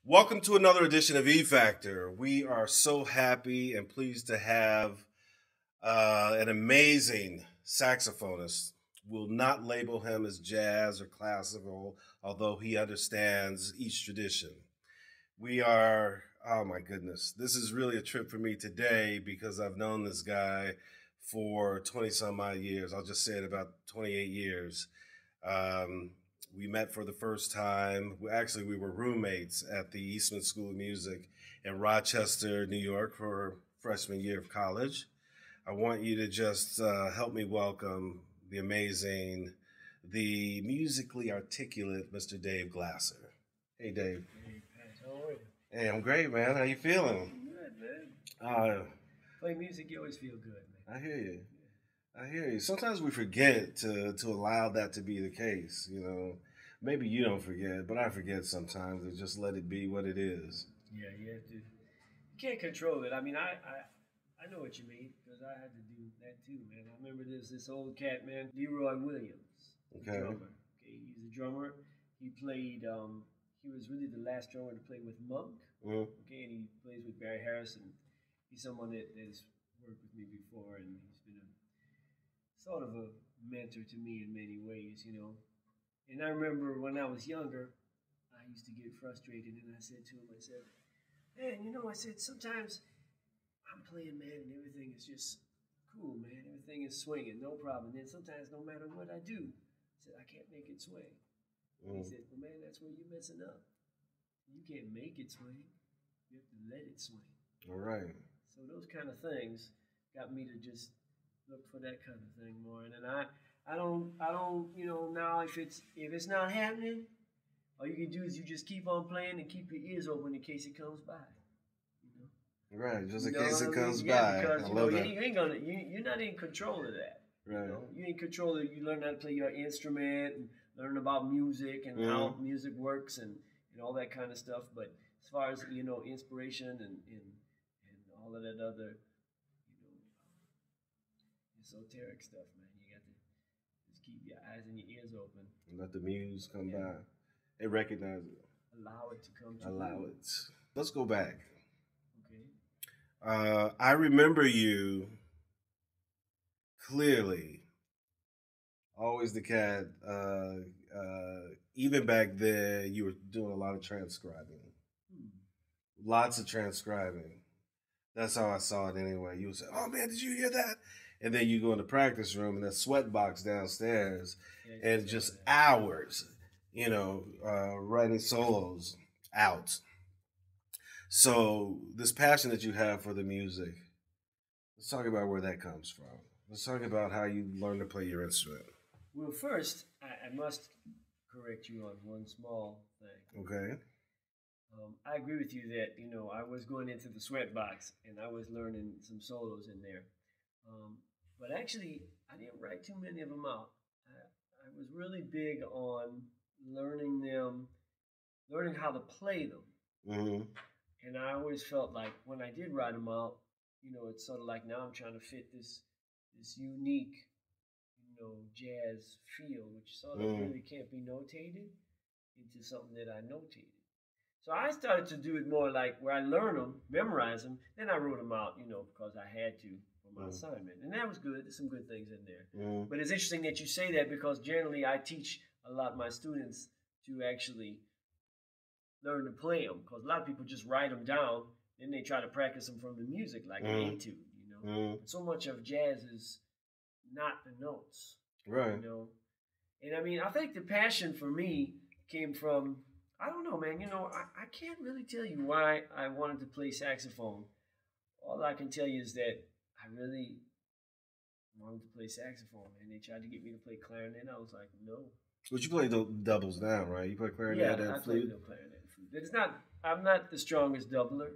Welcome to another edition of E Factor. We are so happy and pleased to have an amazing saxophonist. We'll not label him as jazz or classical, although he understands each tradition. Oh my goodness, this is really a trip for me today because I've known this guy for 20 some odd years. I'll just say it, about 28 years. We met for the first time. We were roommates at the Eastman School of Music in Rochester, New York for freshman year of college. I want you to just help me welcome the amazing, the musically articulate Mr. Dave Glasser. Hey, Dave. Hey, Pat, how are you? Hey, I'm great, man. How you feeling? Good, man. Play music, you always feel good, man. I hear you. I hear you. Sometimes we forget to allow that to be the case, you know. Maybe you don't forget, but I forget sometimes to just let it be what it is. Yeah, you have to. You can't control it. I mean, I know what you mean because I had to do that too, man. I remember there's this old cat, man, Leroy Williams, Okay. drummer. Okay, he's a drummer. He played. He was really the last drummer to play with Monk. Mm-hmm. Okay, and he plays with Barry Harrison. He's someone that has worked with me before, and he's been a sort of a mentor to me in many ways, you know. And I remember when I was younger, I used to get frustrated, and I said to him, I said, man, I said, sometimes I'm playing, man, and everything is just cool, man. Everything is swinging, no problem. And then sometimes, no matter what I do, I said, I can't make it swing. He said, well, man, that's where you're messing up. You can't make it swing. You have to let it swing. All right. So those kind of things got me to just look for that kind of thing more. And then I don't, now if it's not happening, all you can do is you just keep on playing and keep your ears open in case it comes by. Right, just in case it comes by. Because I love that. you're not in control of that. Right. You're in control of. You learn how to play your instrument and learn about music and how music works and all that kind of stuff. But as far as inspiration and all of that other esoteric stuff, man, you got to just keep your eyes and your ears open. And let the muse come by. And recognize it. Allow it to come to Allow you. it. Let's go back. Okay. I remember you clearly. Always the cat. Even back then, you were doing a lot of transcribing. Lots of transcribing. That's how I saw it anyway. You would say, oh man, did you hear that? And then you go in the practice room and that sweat box downstairs and just hours, writing solos out. So this passion that you have for the music, let's talk about where that comes from. Let's talk about how you learn to play your instrument. Well, first, I must correct you on one small thing. Okay. I agree with you that, I was going into the sweat box and I was learning some solos in there. But actually, I didn't write too many of them out. I was really big on learning how to play them. Mm-hmm. And I always felt like when I did write them out, it's sort of like now I'm trying to fit this unique, jazz feel, which sort of really can't be notated, into something that I notated. So I started to do it more like where I learn them, memorize them, then I wrote them out, because I had to for my assignment. And that was good. There's some good things in there. But it's interesting that you say that because generally I teach a lot of my students to actually learn to play them. Because a lot of people just write them down, then they try to practice them from the music like an etude, So much of jazz is not the notes. Right. And I mean, I think the passion for me came from, I don't know, man. I can't really tell you why I wanted to play saxophone. All I can tell you is that I really wanted to play saxophone, and they tried to get me to play clarinet. I was like, no. But you play the doubles now, right? You play clarinet and flute? Yeah, I play clarinet and flute. I'm not the strongest doubler.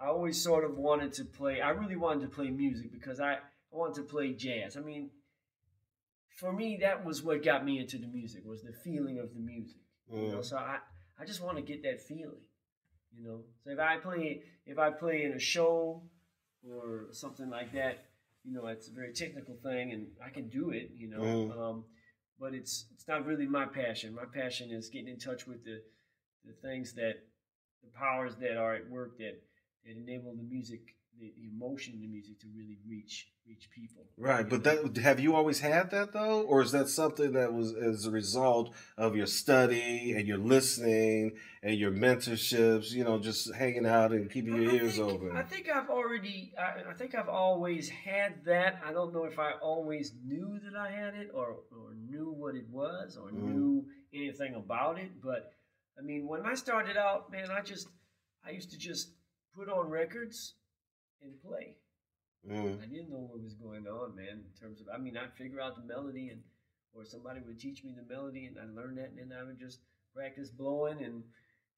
I always sort of wanted to play, I really wanted to play music because I wanted to play jazz. I mean, for me, that was what got me into the music, was the feeling of the music. So I just want to get that feeling, So if I play in a show or something like that, it's a very technical thing, and I can do it, but it's not really my passion. My passion is getting in touch with the the things that, the powers that are at work that enable the music, the emotion in the music to really reach people. Right, but that have you always had that though, or is that something that was as a result of your study and your listening and your mentorships? You know, just hanging out and keeping your ears open. I think I think I've always had that. I don't know if I always knew that I had it, or knew what it was, or knew anything about it. But I mean, when I started out, man, I used to just put on records and play. I didn't know what was going on, man, in terms of, I mean, I'd figure out the melody, or somebody would teach me the melody, and I learned that, and then I would just practice blowing, and,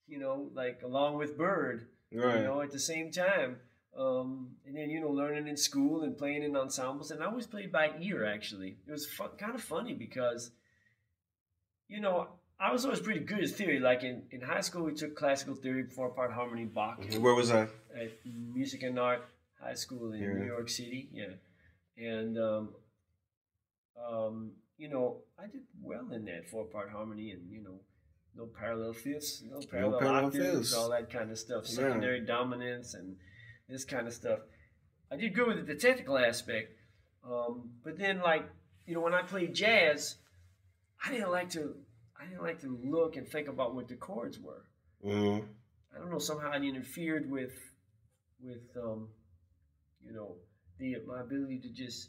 you know, like along with Bird, Right. you know, at the same time. And then, you know, learning in school and playing in ensembles. And I always played by ear, actually. It was kind of funny because, you know, I was always pretty good at theory. Like in high school, we took classical theory, 4-part harmony, Bach. Where was that? At Music and Art High School in New York City. Yeah. And, you know, I did well in that 4-part harmony, and, you know, no parallel fifths, no parallel octaves, all that kind of stuff, secondary dominance and this kind of stuff. I did good with the technical aspect. But then, like, you know, when I played jazz, I didn't like to look and think about what the chords were. I don't know, somehow it interfered with you know, my ability to just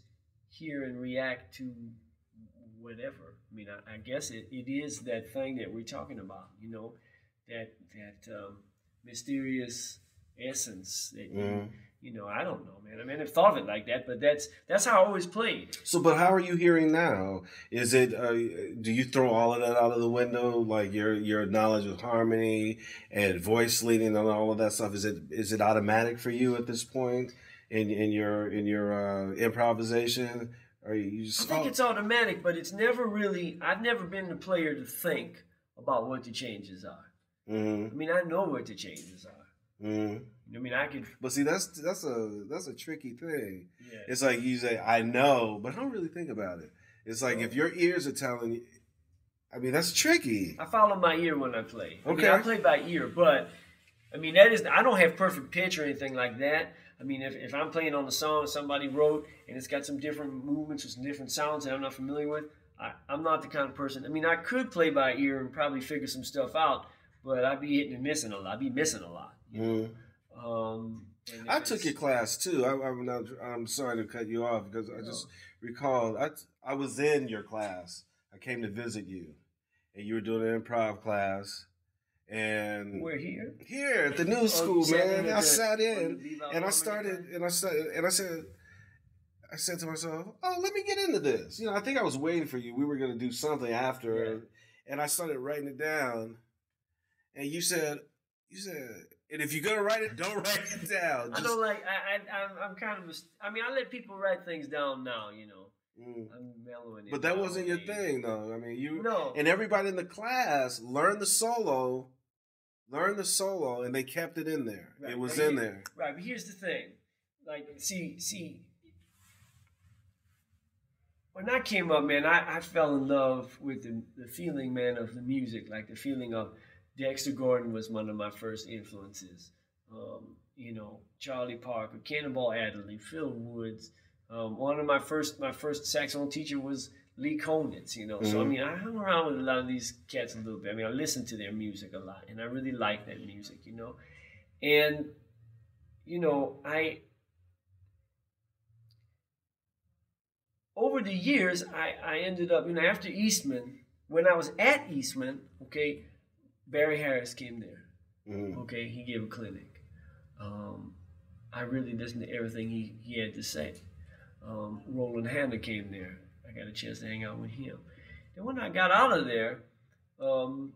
hear and react to whatever. I mean, I guess it is that thing that we're talking about, you know, that mysterious essence that you know, I don't know, man. I mean, I've thought of it like that, but that's how I always played. So, but how are you hearing now? Is it do you throw all of that out of the window, like your knowledge of harmony and voice leading and all of that stuff? Is it automatic for you at this point in your improvisation? Or you just, I think it's automatic, but it's never really. I've never been the player to think about what the changes are. I mean, I know what the changes are. I mean, I could. But see, that's a tricky thing. Yeah. It's like you say, I know, but I don't really think about it. It's like if your ears are telling you, I mean, that's tricky. I follow my ear when I play. Okay. I mean, I play by ear, but I mean, I don't have perfect pitch or anything like that. I mean, if I'm playing on a song somebody wrote and it's got some different movements or some different sounds that I'm not familiar with, I'm not the kind of person. I mean, I could play by ear and probably figure some stuff out, but I'd be hitting and missing a lot. I'd be missing a lot. You know? I took your class too. I'm sorry to cut you off because I just recalled I was in your class. I came to visit you, and you were doing an improv class. And we're here at the new school, man. I sat in, and I said to myself, "Oh, let me get into this." You know, I think I was waiting for you. We were going to do something after, and I started writing it down. And you said, and if you're gonna write it, don't write it down. I don't like. I'm kind of. I mean, I let people write things down now. You know, I'm mellowing it. But that wasn't your thing, though. I mean, No. And everybody in the class learned the solo, and they kept it in there. Right. It was in there. Right, but here's the thing. Like, see, when I came up, man, I fell in love with the feeling, man, of the music. Like the feeling of Dexter Gordon was one of my first influences. You know, Charlie Parker, Cannonball Adderley, Phil Woods. One of my first saxophone teacher was Lee Konitz, you know. So, I mean, I hung around with a lot of these cats a little bit. I mean, I listened to their music a lot, and I really liked that music, you know. And, you know, over the years, I ended up, you know, after Eastman, when I was at Eastman, okay, Barry Harris came there. Okay, he gave a clinic. I really listened to everything he had to say. Roland Hanna came there. I got a chance to hang out with him. And when I got out of there, you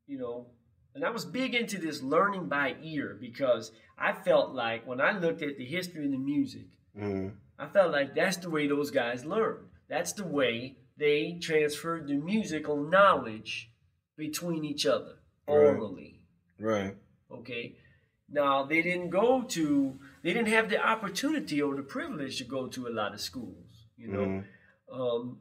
know, and I was big into this learning by ear because I felt like when I looked at the history of the music, I felt like that's the way those guys learned. That's the way they transferred the musical knowledge between each other orally. Right. Okay. Now they didn't have the opportunity or the privilege to go to a lot of schools, you know.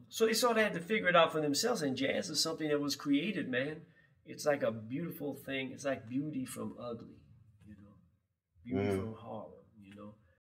So they sort of had to figure it out for themselves. And jazz is something that was created, man, it's like a beautiful thing. It's like beauty from ugly, you know, beauty from